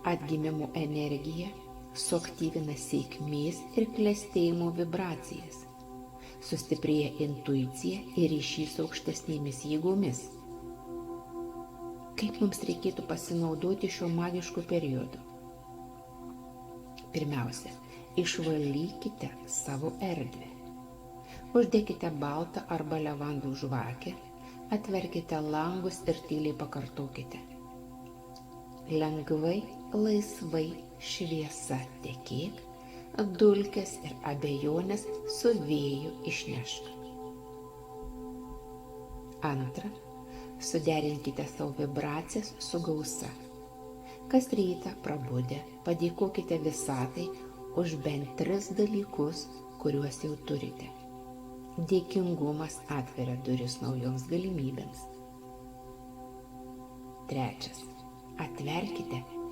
Atgimimo energija suaktyvina sėkmės ir klestėjimo vibracijas, sustiprėja intuicija ir ryšys su aukštesnėmis jėgomis. Kaip mums reikėtų pasinaudoti šiuo magišku periodu? Pirmiausia, išvalykite savo erdvę. Uždėkite baltą arba levandų žvakę, atverkite langus ir tyliai pakartokite. Lengvai, laisvai šviesa tekėk, dulkes ir abejonės su vėju išnešk. Antra, suderinkite savo vibracijas su gausa. Kas rytą prabudę padėkokite visatai už bent 3 dalykus, kuriuos jau turite. Dėkingumas atveria duris naujoms galimybėms. Trečias, atverkite